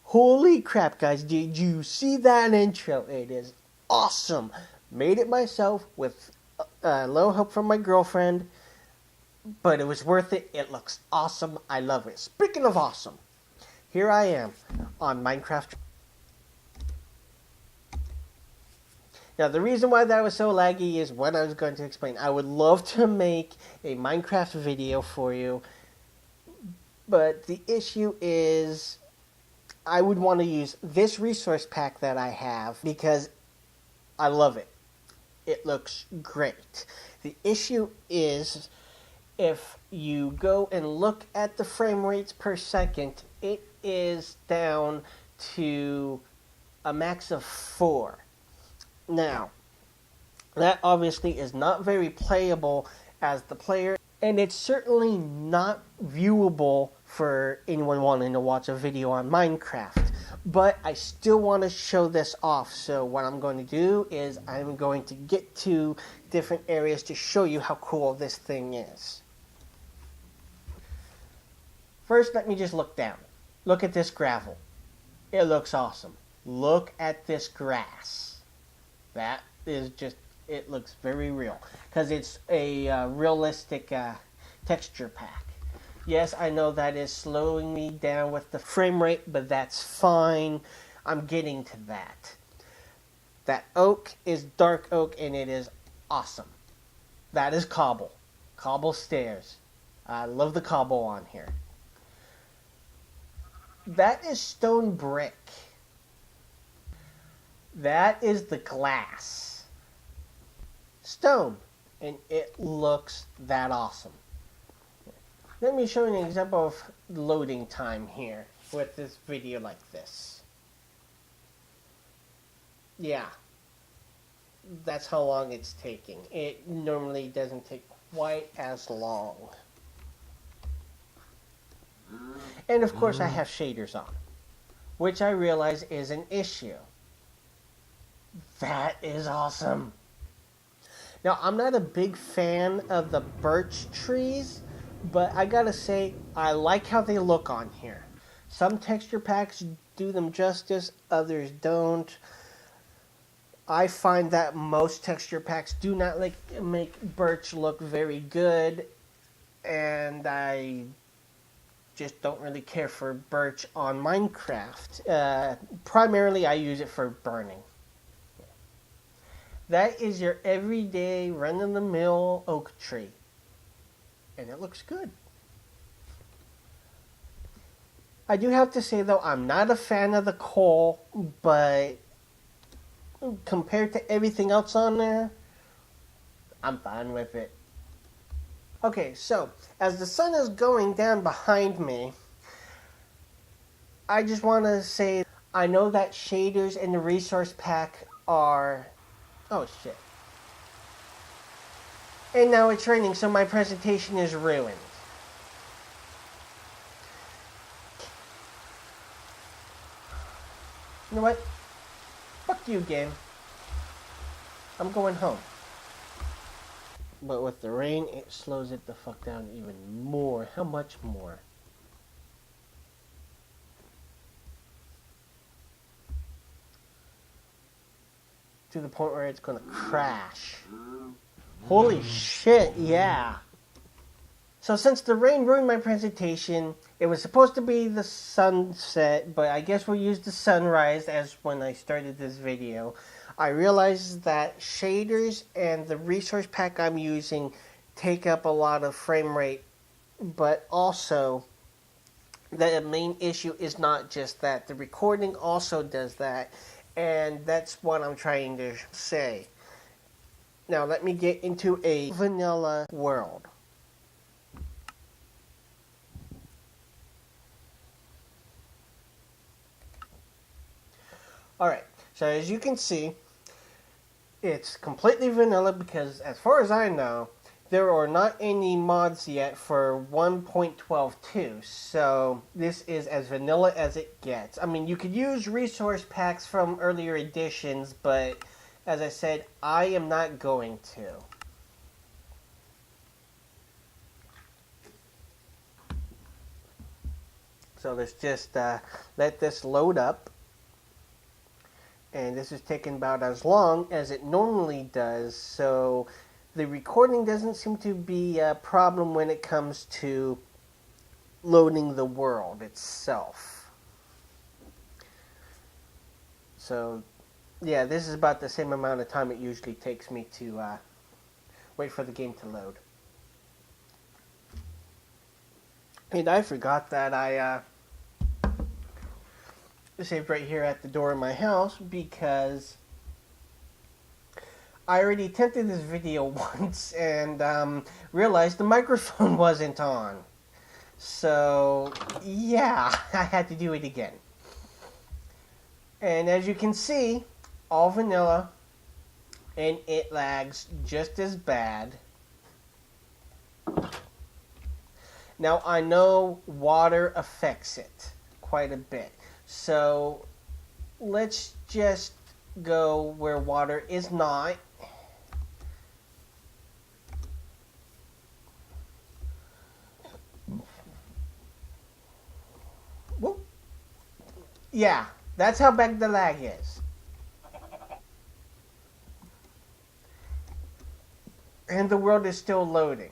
Holy crap, guys, did you see that intro? It is awesome. Made it myself with a little help from my girlfriend, but it was worth it. It looks awesome. I love it. Speaking of awesome, here I am on Minecraft. Now, the reason why that was so laggy is what I was going to explain. I would love to make a Minecraft video for you, but the issue is I would want to use this resource pack that I have because I love it. It looks great. The issue is if you go and look at the frame rates per second, it is down to a max of 4. Now, that obviously is not very playable as the player, and it's certainly not viewable for anyone wanting to watch a video on Minecraft. But I still want to show this off, so what I'm going to do is I'm going to get to different areas to show you how cool this thing is. First, let me just look down. Look at this gravel. It looks awesome. Look at this grass. That is just, it looks very real because it's a realistic texture pack. Yes, I know that is slowing me down with the frame rate, but that's fine. I'm getting to that. That oak is dark oak and it is awesome. That is cobble. Cobble stairs. I love the cobble on here. That is stone brick. That is the glass. Stone. And it looks that awesome. Let me show you an example of loading time here with this video like this. Yeah. That's how long it's taking. It normally doesn't take quite as long. And of course I have shaders on, which I realize is an issue. That is awesome. Now, I'm not a big fan of the birch trees, but I gotta say, I like how they look on here. Some texture packs do them justice, others don't. I find that most texture packs do not make birch look very good, and I just don't really care for birch on Minecraft. Primarily, I use it for burning. That is your everyday, run-of-the-mill oak tree. And it looks good. I do have to say, though, I'm not a fan of the coal, but compared to everything else on there, I'm fine with it. Okay, so, as the sun is going down behind me, I just want to say, I know that shaders in the resource pack are... Oh, shit. And now it's raining, so my presentation is ruined. You know what? Fuck you, game. I'm going home. But with the rain, it slows it the fuck down even more. How much more? To the point where it's gonna crash. Holy shit, yeah. So since the rain ruined my presentation, it was supposed to be the sunset, but I guess we'll use the sunrise as when I started this video. I realized that shaders and the resource pack I'm using take up a lot of frame rate, but also the main issue is not just that. The recording also does that, and that's what I'm trying to say. Now let me get into a vanilla world. Alright, so as you can see, it's completely vanilla because as far as I know, there are not any mods yet for 1.12.2, so this is as vanilla as it gets. I mean, you could use resource packs from earlier editions, but as I said, I am not going to. So let's just let this load up. And this is taking about as long as it normally does. So the recording doesn't seem to be a problem when it comes to loading the world itself. So yeah, this is about the same amount of time it usually takes me to wait for the game to load. And I forgot that I saved right here at the door of my house because I already attempted this video once and realized the microphone wasn't on. So yeah, I had to do it again. And as you can see, all vanilla, and it lags just as bad. Now I know water affects it quite a bit. So let's just go where water is not. Whoop. Yeah, that's how bad the lag is. And the world is still loading.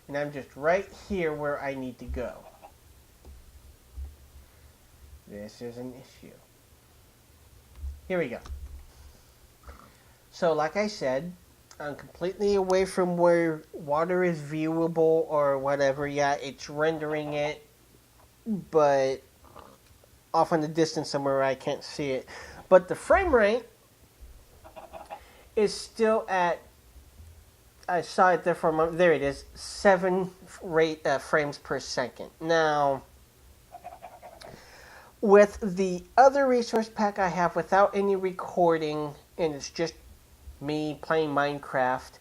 And I'm just right here where I need to go. This is an issue. Here we go. So like I said, I'm completely away from where water is viewable or whatever. Yeah, it's rendering it, but off in the distance somewhere where I can't see it. But the frame rate is still at, I saw it there for a moment. There it is, 7 frames per second. Now, with the other resource pack I have without any recording, and it's just me playing Minecraft,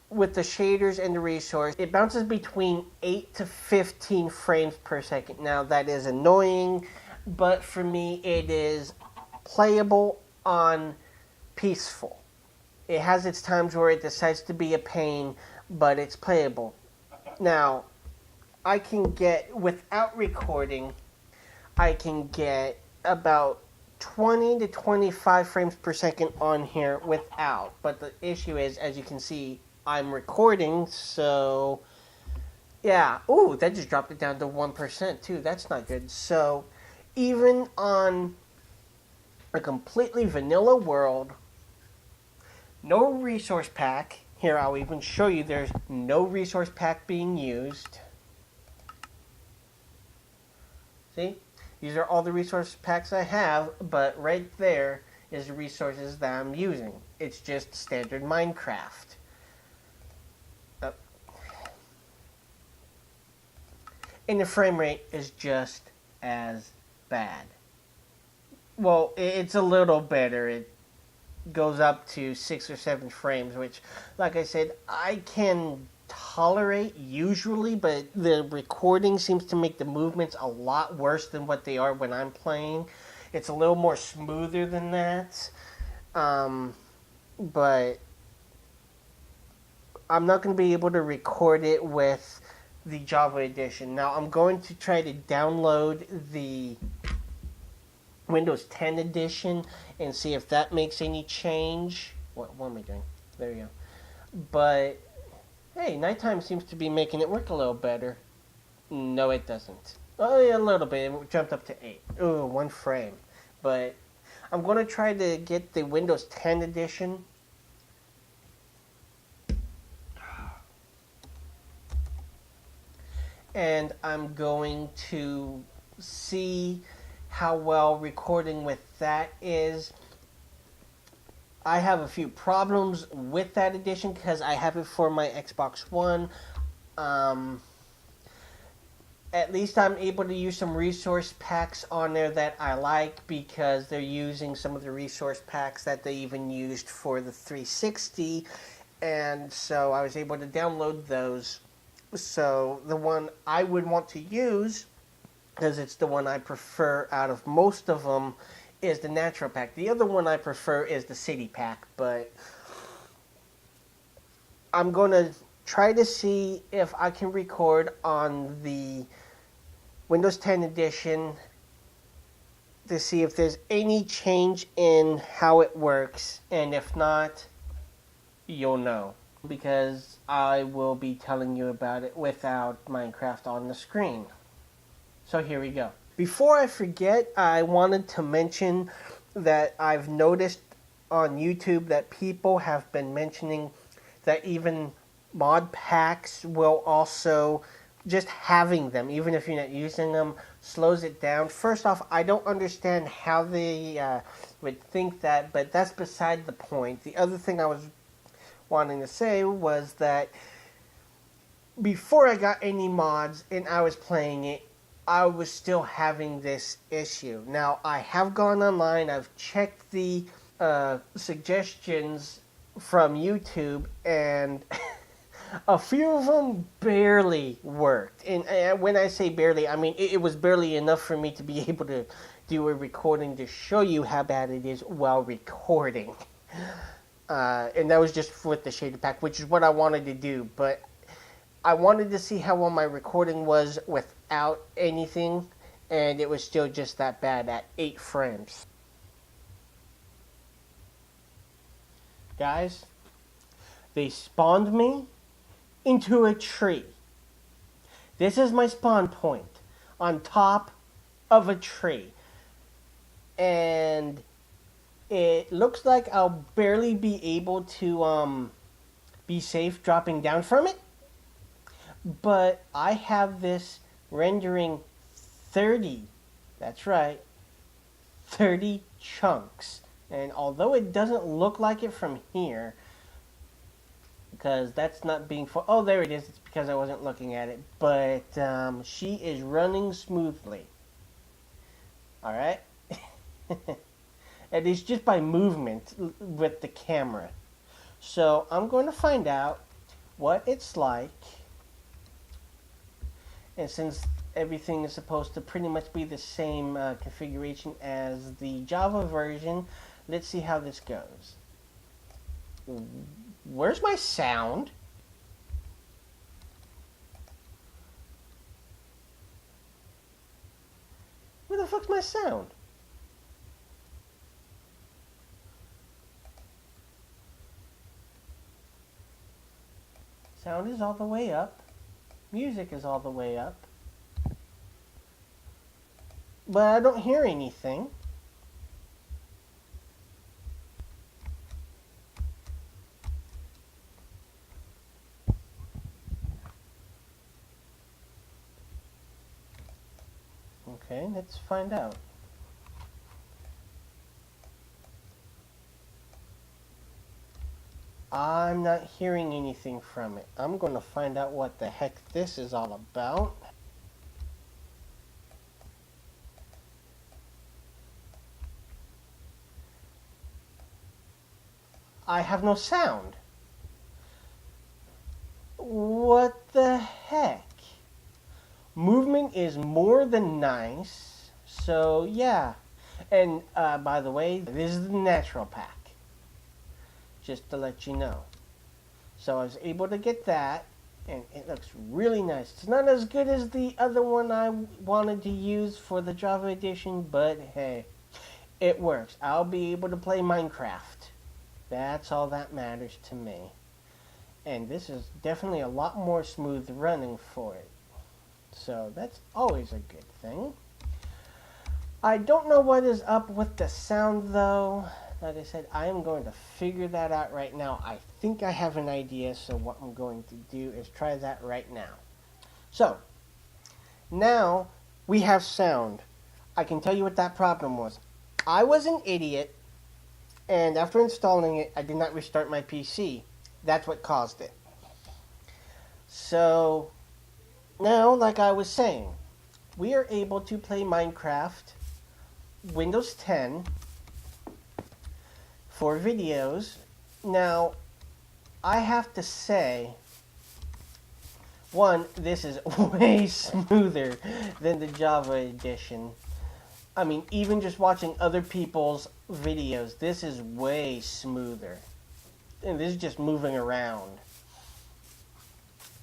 with the shaders and the resource, it bounces between 8 to 15 frames per second. Now, that is annoying, but for me, it is playable on peaceful. It has its times where it decides to be a pain, but it's playable. Now, I can get, without recording, I can get about 20 to 25 frames per second on here without. But the issue is, as you can see, I'm recording, so yeah. Ooh, that just dropped it down to 1% too. That's not good. So even on a completely vanilla world, no resource pack. Here, I'll even show you there's no resource pack being used. See? These are all the resource packs I have, but right there is the resources that I'm using. It's just standard Minecraft. And the frame rate is just as bad. Well, it's a little better. It goes up to 6 or 7 frames, which, like I said, I can tolerate usually, but the recording seems to make the movements a lot worse than what they are when I'm playing. It's a little more smoother than that, but I'm not going to be able to record it with the Java edition. Now, I'm going to try to download the Windows 10 edition and see if that makes any change. What am I doing? There you go. But hey, nighttime seems to be making it work a little better. No, it doesn't. Oh yeah, a little bit. It jumped up to 8. Ooh, 1 frame. But I'm going to try to get the Windows 10 edition. And I'm going to see how well recording with that is. I have a few problems with that edition because I have it for my Xbox One. At least I'm able to use some resource packs on there that I like because they're using some of the resource packs that they even used for the 360. And so I was able to download those. So the one I would want to use, because it's the one I prefer out of most of them, is the Natural Pack. The other one I prefer is the City Pack, but I'm going to try to see if I can record on the Windows 10 edition to see if there's any change in how it works, and if not, you'll know, because I will be telling you about it without Minecraft on the screen. So here we go. Before I forget, I wanted to mention that I've noticed on YouTube that people have been mentioning that even mod packs will also, just having them, even if you're not using them, slows it down. First off, I don't understand how they would think that, but that's beside the point. The other thing I was wanting to say was that before I got any mods and I was playing it, I was still having this issue. Now, I have gone online, I've checked the suggestions from YouTube, and a few of them barely worked. And when I say barely, I mean it was barely enough for me to be able to do a recording to show you how bad it is while recording. And that was just with the shader pack, which is what I wanted to do. But I wanted to see how well my recording was without anything, and it was still just that bad at 8 frames. Guys, they spawned me into a tree. This is my spawn point, on top of a tree. And it looks like I'll barely be able to be safe dropping down from it. But I have this rendering 30, that's right, 30 chunks. And although it doesn't look like it from here, because that's not being oh, there it is. It's because I wasn't looking at it. But she is running smoothly. All right? And it's just by movement with the camera. So I'm going to find out what it's like. And since everything is supposed to pretty much be the same configuration as the Java version, let's see how this goes. Where's my sound? Where the fuck's my sound? Sound is all the way up. Music is all the way up. But I don't hear anything. Okay, let's find out. I'm not hearing anything from it. I'm going to find out what the heck this is all about. I have no sound. What the heck? Movement is more than nice. So, yeah. And, by the way, this is the natural pack. Just to let you know. So I was able to get that, and it looks really nice. It's not as good as the other one I wanted to use for the Java edition, but hey, it works. I'll be able to play Minecraft. That's all that matters to me. And this is definitely a lot more smooth running for it. So that's always a good thing. I don't know what is up with the sound though. Like I said, I am going to figure that out right now. I think I have an idea, so what I'm going to do is try that right now. So, now we have sound. I can tell you what that problem was. I was an idiot, and after installing it, I did not restart my PC. That's what caused it. So, now, like I was saying, we are able to play Minecraft, Windows 10, for videos. Now, I have to say, one, this is way smoother than the Java edition. I mean, even just watching other people's videos, this is way smoother. And this is just moving around.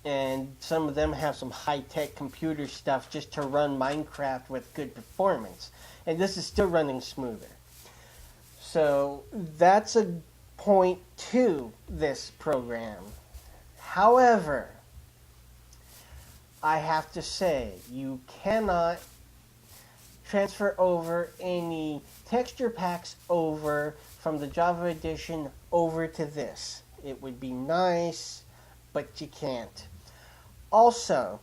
and some of them have some high-tech computer stuff just to run Minecraft with good performance. And this is still running smoother. So that's a point to this program. However, I have to say, you cannot transfer over any texture packs over from the Java edition over to this. It would be nice, but you can't. Also,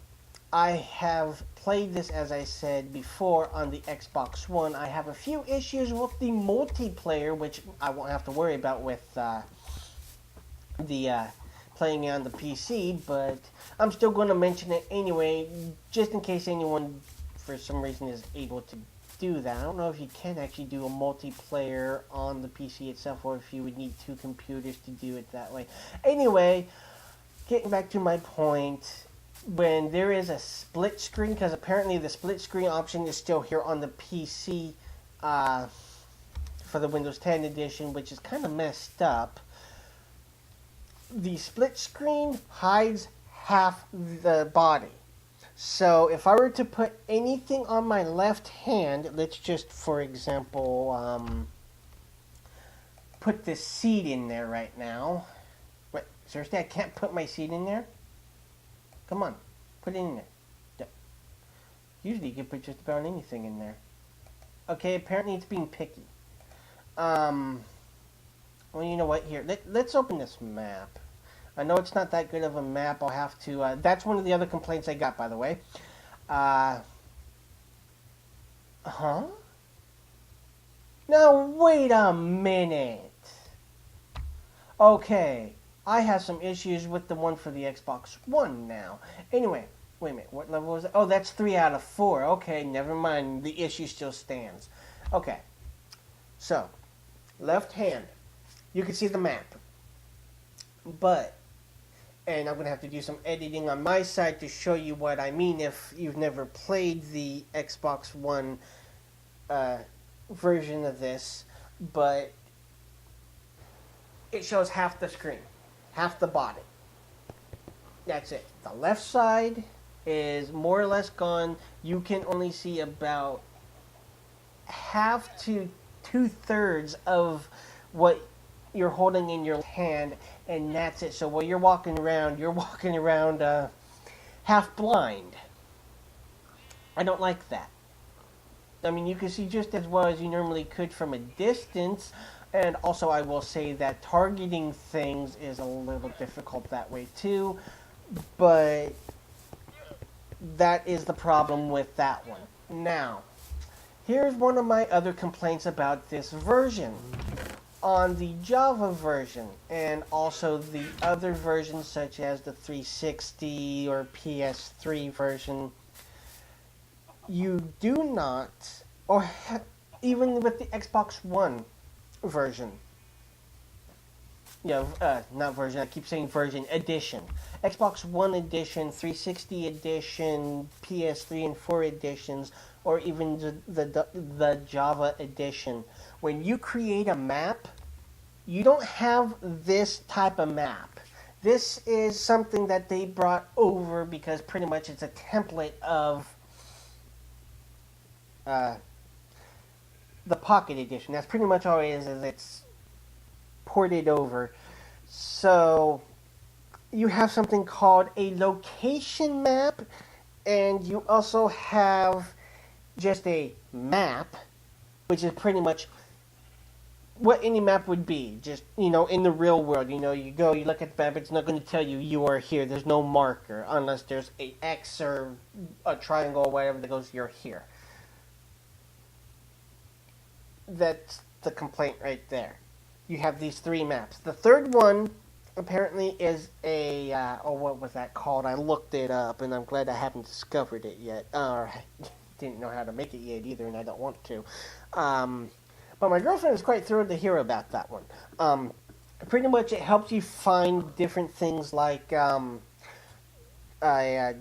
I have played this, as I said before, on the Xbox One. I have a few issues with the multiplayer, which I won't have to worry about with playing on the PC, but I'm still going to mention it anyway, just in case anyone, for some reason, is able to do that. I don't know if you can actually do a multiplayer on the PC itself, or if you would need two computers to do it that way. Anyway, getting back to my point, when there is a split screen, because apparently the split screen option is still here on the PC for the Windows 10 edition, which is kind of messed up. The split screen hides half the body. So if I were to put anything on my left hand, let's just, for example, put this seed in there right now. Wait, seriously, I can't put my seed in there? Come on, put it in there. Usually you can put just about anything in there. Okay, apparently it's being picky. Well, you know what? Here, let's open this map. I know it's not that good of a map. I'll have to... that's one of the other complaints I got, by the way. Huh? Now, wait a minute. Okay, I have some issues with the one for the Xbox One now. Anyway, wait a minute. What level was it? Oh, that's 3 out of 4. Okay, never mind. The issue still stands. Okay, so, left hand. You can see the map. But, and I'm going to have to do some editing on my side to show you what I mean if you've never played the Xbox One version of this. But it shows half the screen, half the body. That's it. The left side is more or less gone. You can only see about half to 2/3 of what you're holding in your hand, and that's it. So while you're walking around half blind. I don't like that. I mean, you can see just as well as you normally could from a distance, and also I will say that targeting things is a little difficult that way too, but that is the problem with that one. Now, here's one of my other complaints about this version. On the Java version, and also the other versions such as the 360 or PS3 version, you do not, or even with the Xbox One version, not version, I keep saying version, edition. Xbox One edition, 360 edition, PS3 and 4 editions, or even the Java edition. When you create a map, you don't have this type of map. This is something that they brought over because pretty much it's a template of the Pocket Edition. That's pretty much all it is it's ported over. So you have something called a location map, and you also have just a map, which is pretty much what any map would be. Just, in the real world, you go, you look at the map, it's not going to tell you you are here. There's no marker, unless there's a X or a triangle or whatever that goes, you're here. That's the complaint right there. You have these 3 maps. The third one, apparently, is a, what was that called? I looked it up, and I'm glad I haven't discovered it yet. Or didn't know how to make it yet either, and I don't want to. But my girlfriend is quite thrilled to hear about that one. Pretty much it helps you find different things like a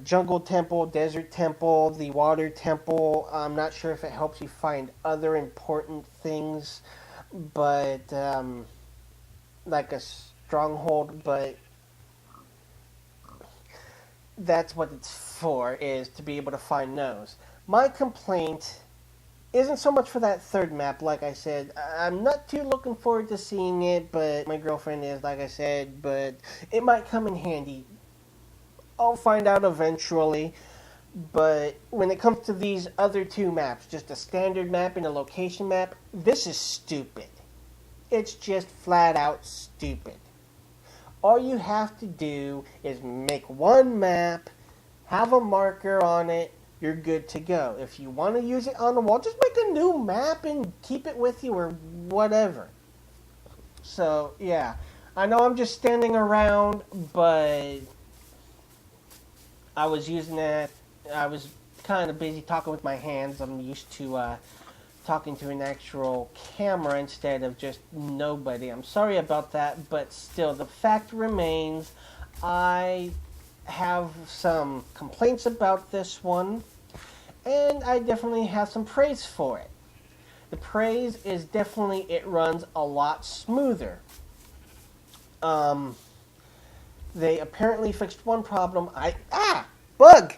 jungle temple, desert temple, the water temple. I'm not sure if it helps you find other important things, but like a stronghold. But that's what it's for, is to be able to find those. My complaint isn't so much for that third map, like I said. I'm not too looking forward to seeing it, but my girlfriend is, like I said, but it might come in handy. I'll find out eventually. But when it comes to these other two maps, just a standard map and a location map, this is stupid. It's just flat out stupid. All you have to do is make one map, have a marker on it, you're good to go. If you want to use it on the wall, just make a new map and keep it with you or whatever. So, yeah. I know I'm just standing around, but I was using that. I was kind of busy talking with my hands. I'm used to talking to an actual camera instead of just nobody. I'm sorry about that, but still, the fact remains, I have some complaints about this one, and I definitely have some praise for it. The praise is definitely it runs a lot smoother. They apparently fixed one problem. Bug!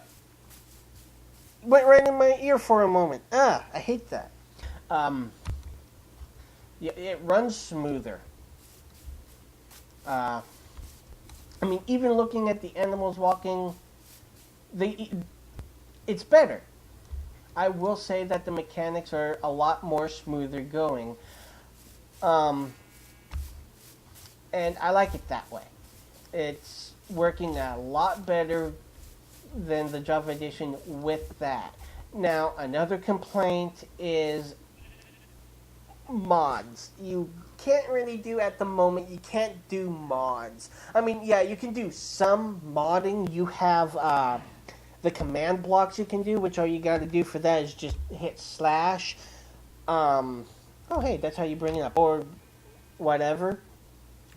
Went right in my ear for a moment. I hate that. Yeah, it runs smoother. I mean, even looking at the animals walking, it's better. I will say that the mechanics are a lot more smoother going. And I like it that way. It's working a lot better than the Java edition with that. Now, another complaint is mods. You can't really do at the moment, you can't do mods. I mean, yeah, you can do some modding. You have the command blocks you can do, which all you got to do for that is just hit slash. Oh, hey, that's how you bring it up. Or whatever.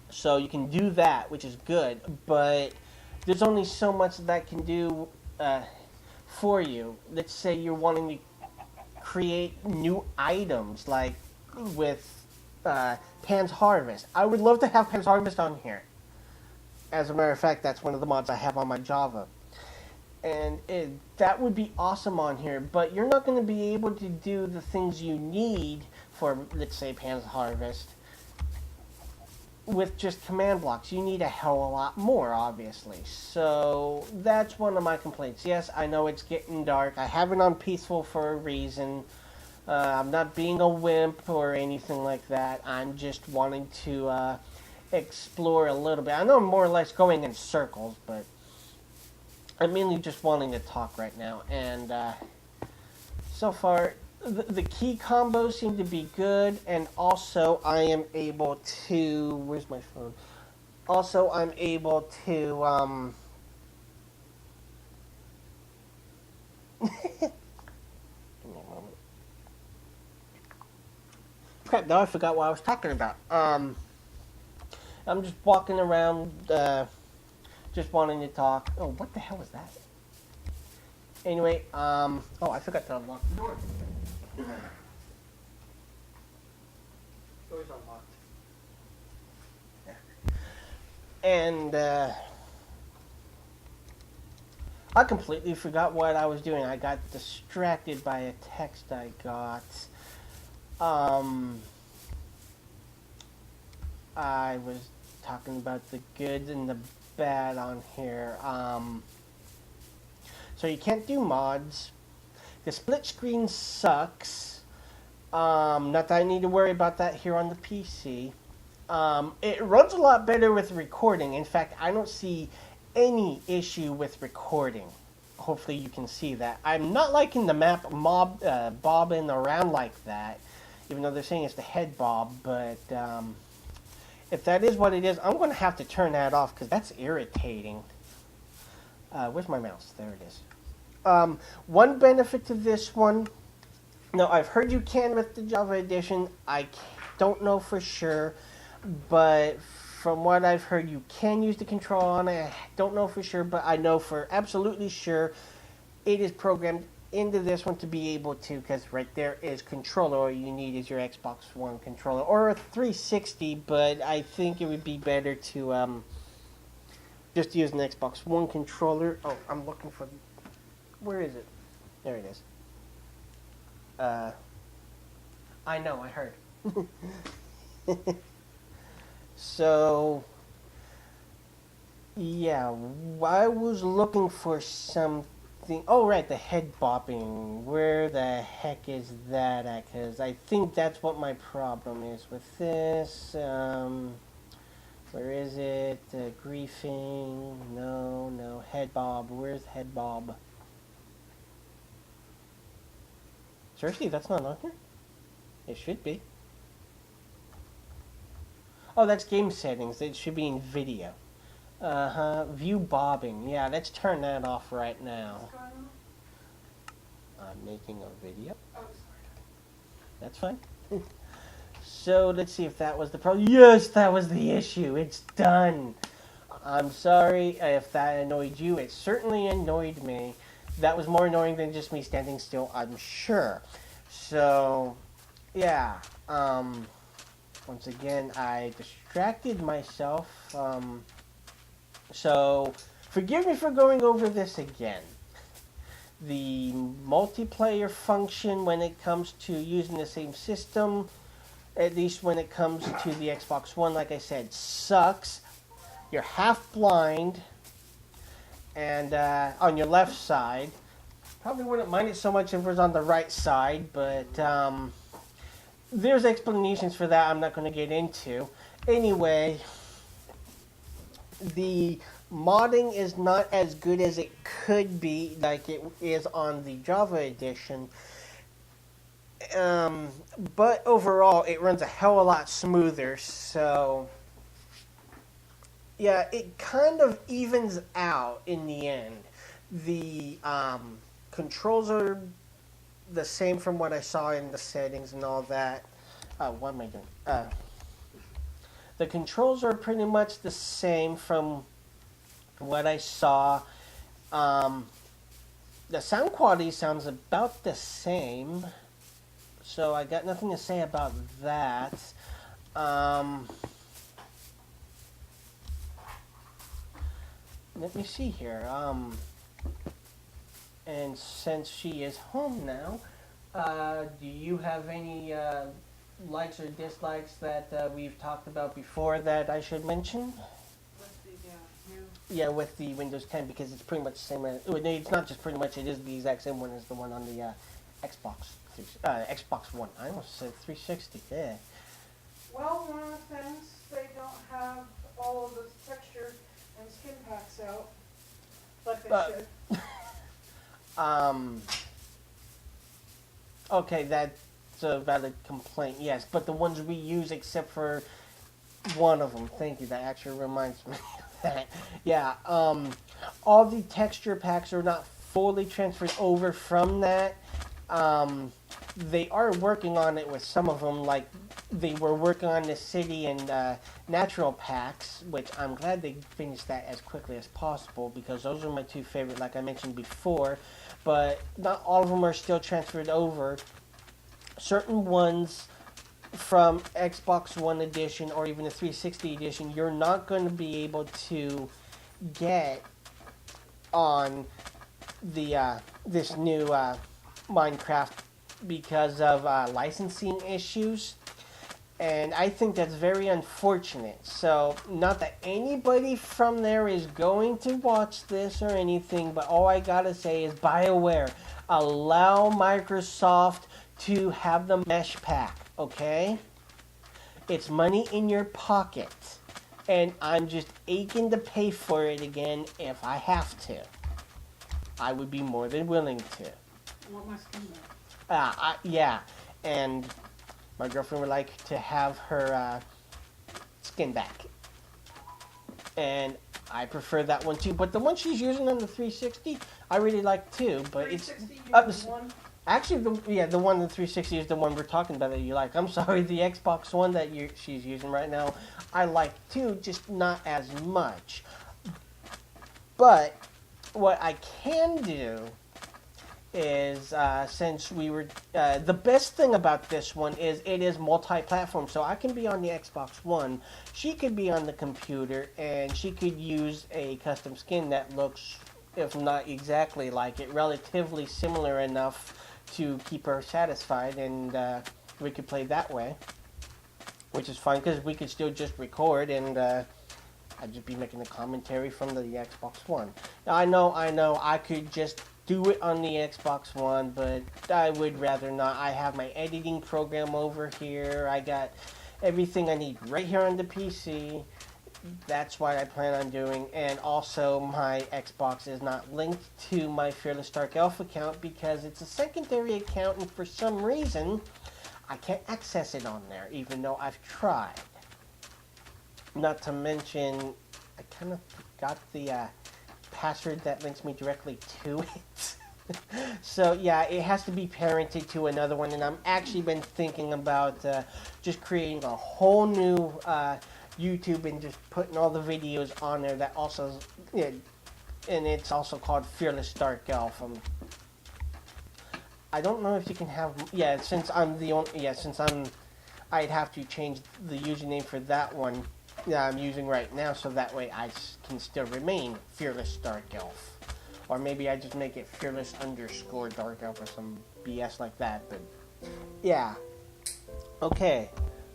So you can do that, which is good, but there's only so much that can do for you. Let's say you're wanting to create new items, like with Pan's Harvest. I would love to have Pan's Harvest on here. As a matter of fact, that's one of the mods I have on my Java. And that would be awesome on here, but you're not going to be able to do the things you need for, let's say, Pan's Harvest with just command blocks. You need a hell of a lot more, obviously. So that's one of my complaints. Yes, I know it's getting dark. I have it on peaceful for a reason. I'm not being a wimp or anything like that. I'm just wanting to explore a little bit. I know I'm more or less going in circles, but I'm mainly just wanting to talk right now. And so far, the key combos seem to be good, and also I am able to... Where's my phone? Also, I'm able to... Give me a moment. Crap, now I forgot what I was talking about. I'm just walking around, just wanting to talk. Oh, what the hell was that? Anyway, oh, I forgot to unlock the door. Door's unlocked. Yeah. And I completely forgot what I was doing. I got distracted by a text I got. I was talking about the good and the bad on here. So you can't do mods. The split screen sucks. Not that I need to worry about that here on the PC. It runs a lot better with recording. In fact, I don't see any issue with recording. Hopefully you can see that. I'm not liking the map bobbing around like that, even though they're saying it's the head bob, but if that is what it is, I'm going to have to turn that off because that's irritating. Where's my mouse? There it is. One benefit to this one, now I've heard you can with the Java edition. I don't know for sure, but from what I've heard, you can use the control on it. I don't know for sure, but I know for absolutely sure it is programmed into this one to be able to, because right there is controller. All you need is your Xbox One controller or a 360, but I think it would be better to just use an Xbox One controller. Oh, I'm looking for... Where is it? There it is. I know, I heard. So, yeah, I was looking for something... Oh, right, the head bopping. Where the heck is that at? Because I think that's what my problem is with this. Where is it? Griefing. No. Head bob. Where's head bob? Seriously, that's not on here? It should be. Oh, that's game settings. It should be in video. View bobbing. Yeah, let's turn that off right now. I'm making a video. Oh, sorry. That's fine. So, let's see if that was the problem. Yes, that was the issue. It's done. I'm sorry if that annoyed you. It certainly annoyed me. That was more annoying than just me standing still, I'm sure. So, yeah. Once again, I distracted myself. So, forgive me for going over this again. The multiplayer function when it comes to using the same system, at least when it comes to the Xbox One, like I said, sucks. You're half blind, and on your left side. Probably wouldn't mind it so much if it was on the right side, but there's explanations for that I'm not going to get into. Anyway, the modding is not as good as it could be, like it is on the Java edition. But overall, it runs a hell of a lot smoother, so yeah, it kind of evens out in the end. The controls are the same from what I saw in the settings and all that. What am I doing? The controls are pretty much the same from what I saw. The sound quality sounds about the same. So I got nothing to say about that. Let me see here. And since she is home now, do you have any likes or dislikes that we've talked about before that I should mention? Yeah, with the Windows 10, because it's pretty much the same. It's not just pretty much; it is the exact same one as the one on the Xbox One. I almost said 360. Yeah. Well, one of the things, they don't have all of the texture and skin packs out like they should. Okay, that's a valid complaint. Yes, but the ones we use, except for one of them. Thank you. That actually reminds me. Yeah, all the texture packs are not fully transferred over from that. They are working on it with some of them, like they were working on the city and natural packs, which I'm glad they finished that as quickly as possible, because those are my two favorite, like I mentioned before, but not all of them are still transferred over. Certain ones from Xbox One edition or even the 360 edition, you're not going to be able to get on the this new Minecraft because of licensing issues, and I think that's very unfortunate. So, not that anybody from there is going to watch this or anything, but all I gotta say is, BioWare, allow Microsoft to have the mesh pack. Okay? It's money in your pocket. And I'm just aching to pay for it again if I have to. I would be more than willing to. I want my skin back. Yeah. And my girlfriend would like to have her skin back. And I prefer that one too. But the one she's using on the 360, I really like too. But 360, one? Actually, the one on the 360 is the one we're talking about that you like. I'm sorry, the Xbox One that she's using right now, I like too, just not as much. But what I can do is since we were the best thing about this one is it is multi-platform, so I can be on the Xbox One, she could be on the computer, and she could use a custom skin that looks, if not exactly like it, relatively similar enough to keep her satisfied, and we could play that way, which is fine because we could still just record, and I'd just be making a commentary from the Xbox One. Now, I know, I could just do it on the Xbox One, but I would rather not. I have my editing program over here. I got everything I need right here on the PC. That's what I plan on doing. And also, my Xbox is not linked to my FearlessDarkElf account because it's a secondary account, and for some reason, I can't access it on there, even though I've tried. Not to mention, I kind of forgot the password that links me directly to it. So yeah, it has to be parented to another one, and I'm actually been thinking about just creating a whole new YouTube and just putting all the videos on there that also, and it's also called FearlessDarkElf. I don't know if you can have, since I'd have to change the username for that one I'm using right now, so that way I can still remain FearlessDarkElf. Or maybe I just make it fearless_darkelf or some BS like that, but yeah. Okay,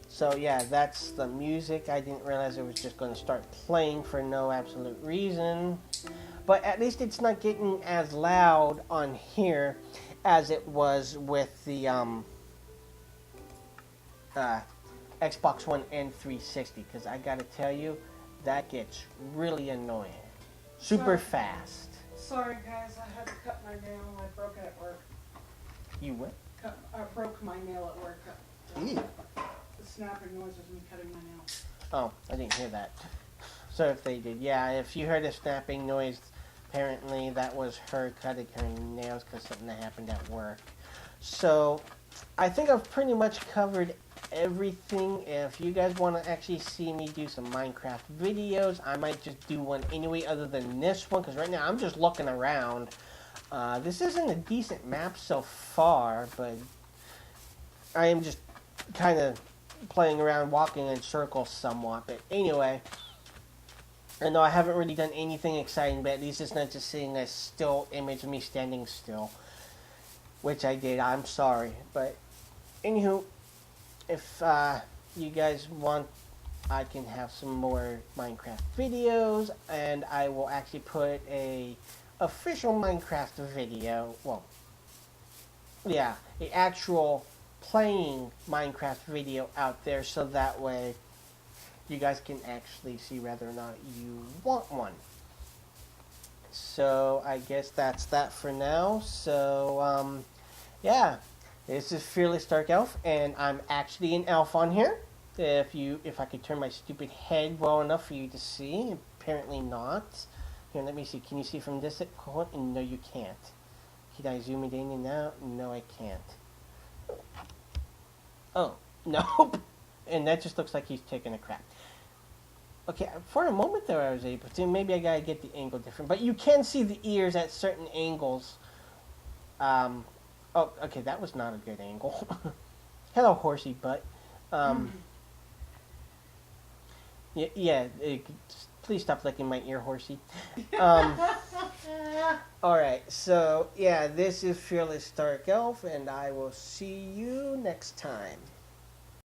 so yeah, that's the music. I didn't realize it was just going to start playing for no absolute reason. But at least it's not getting as loud on here as it was with the Xbox One and 360, because I gotta tell you, that gets really annoying. Super fast. Sorry guys, I had to cut my nail. I broke it at work. You what? I broke my nail at work. Ew. The snapping noise was me cutting my nail. Oh, I didn't hear that. So if they did, yeah, if you heard a snapping noise, apparently that was her cutting her nails because something that happened at work. So I think I've pretty much covered everything. If you guys want to actually see me do some Minecraft videos, I might just do one anyway other than this one, because right now I'm just looking around. This isn't a decent map so far, but I am just kind of playing around, walking in circles somewhat. But anyway, I know I haven't really done anything exciting, but at least it's not just seeing a still image of me standing still, which I did. I'm sorry, but anywho, if you guys want, I can have some more Minecraft videos, and I will actually put a official Minecraft video, well, yeah, the actual playing Minecraft video out there, so that way you guys can actually see whether or not you want one. So I guess that's that for now. So yeah, this is FearlessDarkElf, and I'm actually an elf on here. If I could turn my stupid head well enough for you to see, apparently not. Here, let me see. Can you see from this corner? No, you can't. Can I zoom it in and out? No, I can't. Oh, nope. And that just looks like he's taking a crap. Okay, for a moment there I was able to. Maybe I gotta get the angle different. But you can see the ears at certain angles. Oh, okay, that was not a good angle. Hello, horsey butt. Yeah, please stop licking my ear, horsey. Alright, so, yeah, this is FearlessDarkElf, and I will see you next time.